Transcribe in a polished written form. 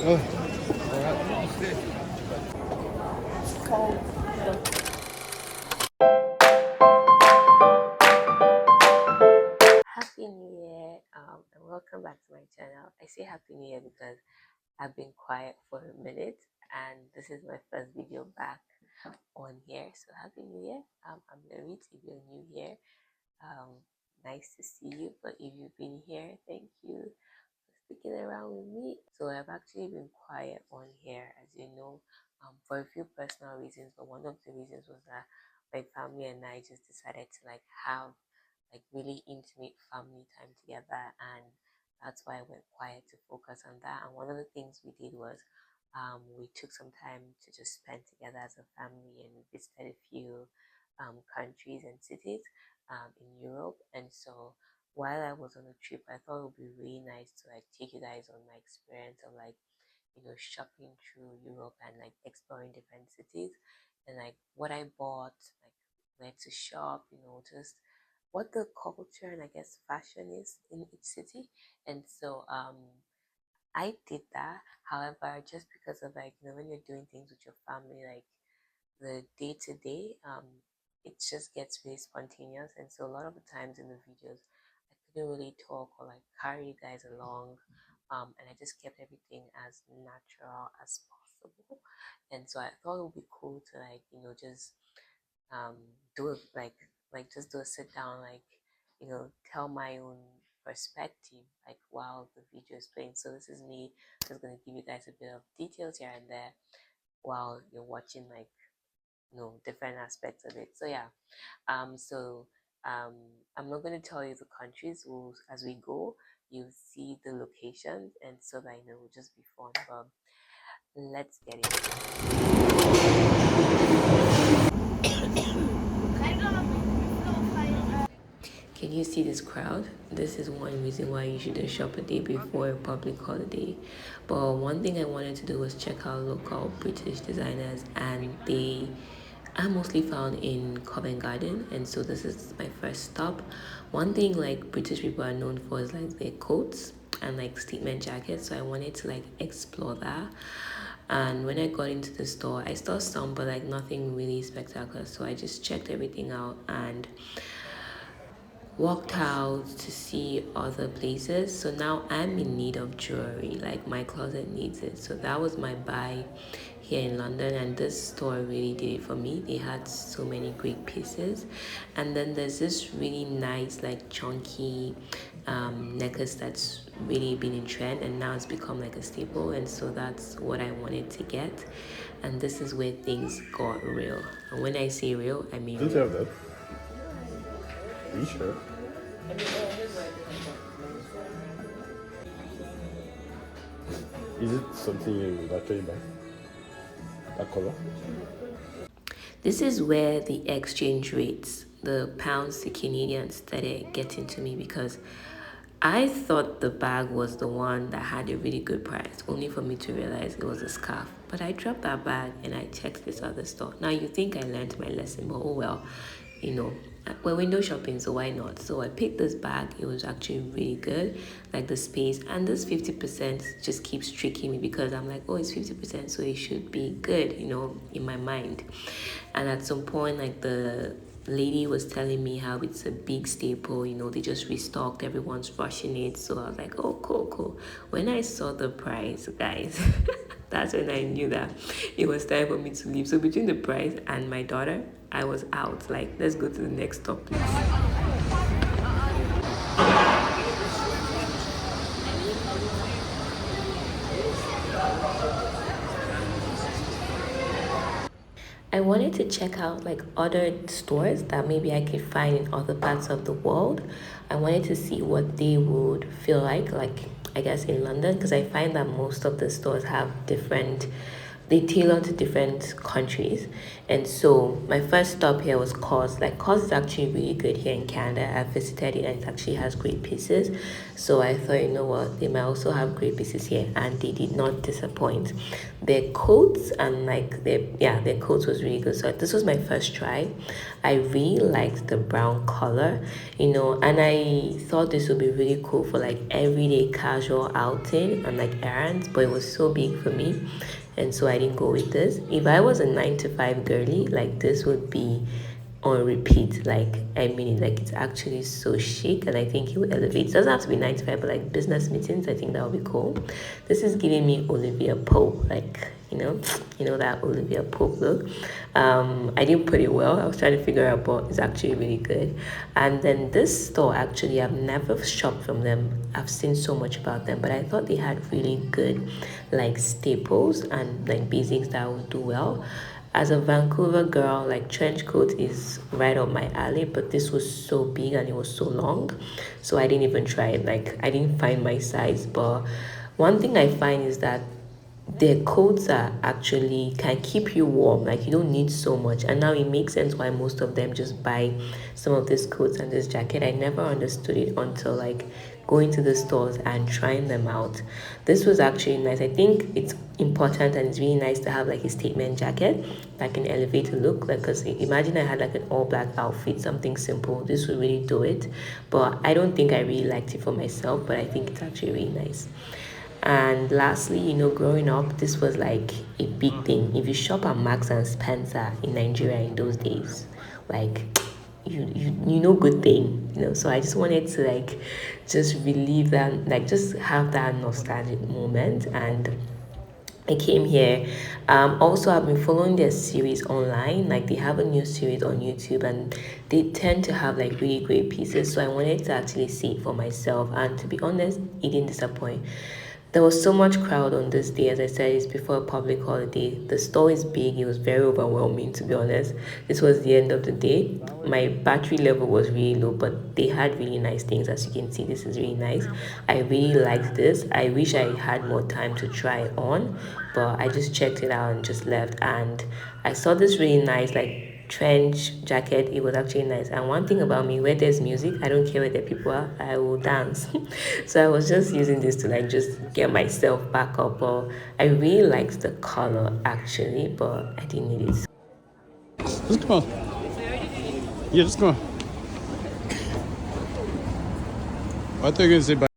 Happy New Year, and welcome back to my channel. I say Happy New Year because I've been quiet for a minute, and this is my first video back on here. So Happy New Year. I'm Larit. If you're new here, nice to see you. But if you've been here, thank you for sticking around with me. So I've actually been quiet on here, as you know, for a few personal reasons. But one of the reasons was that my family and I just decided to have really intimate family time together, and that's why I went quiet to focus on that. And one of the things we did was we took some time to just spend together as a family, and we visited a few countries and cities in Europe. And so while I was on a trip, I thought it would be really nice to take you guys on my experience of shopping through Europe and exploring different cities, and what I bought, where to shop, just what the culture and I guess fashion is in each city. And so I did that. However, just because of when you're doing things with your family, the day to day, it just gets really spontaneous. And so a lot of the times in the videos, I couldn't really talk or carry you guys along. And I just kept everything as natural as possible. And so I thought it would be cool to just do it just do a sit down, tell my own perspective while the video is playing. So this is me just gonna give you guys a bit of details here and there while you're watching different aspects of it. So yeah, so I'm not going to tell you the countries. As we go, you'll see the locations, and so that it will just be fun. But let's get it. Can you see this crowd? This is one reason why you shouldn't shop a day before a public holiday. But one thing I wanted to do was check out local British designers, and they are mostly found in Covent Garden, and so this is my first stop. One thing British people are known for is their coats and statement jackets, so I wanted to explore that. And when I got into the store, I saw some, but nothing really spectacular, so I just checked everything out and walked out to see other places. So now I'm in need of jewelry, my closet needs it. So that was my buy here in London, and this store really did it for me. They had so many great pieces. And then there's this really nice chunky necklace that's really been in trend, and now it's become a staple, and so that's what I wanted to get. And this is where things got real. And when I say real, I mean Don't you have that? Are you sure? Is it something you would actually buy? That color? This is where the exchange rates, the pounds to Canadian, started getting to me, because I thought the bag was the one that had a really good price, only for me to realize it was a scarf. But I dropped that bag and I checked this other store. Now you think I learned my lesson, but oh well, we're window shopping, so why not? So I picked this bag. It was actually really good, the space, and this 50% just keeps tricking me, because I'm oh, it's 50%, so it should be good, in my mind. And at some point, the lady was telling me how it's a big staple, they just restocked, everyone's rushing it. So I was oh, cool. When I saw the price, guys, that's when I knew that it was time for me to leave. So between the price and my daughter, I was out. Let's go to the next stop, please. I wanted to check out other stores that maybe I could find in other parts of the world. I wanted to see what they would feel like I guess in London, because I find that most of the stores have different, they tailor to different countries. And so my first stop here was COS. COS is actually really good here in Canada. I visited it and it actually has great pieces. So I thought, you know what, they might also have great pieces here, and they did not disappoint. Their coats and like their coats was really good. So this was my first try. I really liked the brown color, and I thought this would be really cool for like everyday casual outing and like errands, but it was so big for me, and so I didn't go with this. If I was a 9 to 5 girly, like this would be on repeat. Like I mean it, like it's actually so chic, and I think it will elevate. It doesn't have to be 9 to 5, but like business meetings, I think that would be cool. This is giving me Olivia Pope, like that Olivia Pope look. I didn't put it well. I was trying to figure out, but it's actually really good. And then this store, actually, I've never shopped from them. I've seen so much about them, but I thought they had really good like staples and like basics that would do well. As a Vancouver girl, like trench coat is right up my alley, but this was so big and it was so long, so I didn't even try it. Like I didn't find my size. But one thing I find is that their coats are actually can keep you warm. Like you don't need so much, and now it makes sense why most of them just buy some of these coats and this jacket. I never understood it until like going to the stores and trying them out. This was actually nice. I think it's important and it's really nice to have like a statement jacket that can elevate a look. Like, because imagine I had like an all black outfit, something simple, this would really do it. But I don't think I really liked it for myself, but I think it's actually really nice. And lastly, growing up, this was like a big thing. If you shop at Marks and Spencer in Nigeria in those days, like you know good thing. So I just wanted to like just relieve that, like just have that nostalgic moment. And I came here. Also, I've been following their series online. Like they have a new series on YouTube, and they tend to have like really great pieces. So I wanted to actually see it for myself. And to be honest, it didn't disappoint. There was so much crowd on this day. As I said, it's before a public holiday. The store is big. It was very overwhelming, to be honest. This was the end of the day. My battery level was really low, but they had really nice things. As you can see, this is really nice. I really liked this. I wish I had more time to try it on, but I just checked it out and just left. And I saw this really nice like trench jacket. It was actually nice. And one thing about me, where there's music, I don't care where the people are, I will dance. So I was just using this to like just get myself back up. But I really liked the color actually, but I didn't need it. Just come on. Yeah, just come on. I thought you were going to say bye.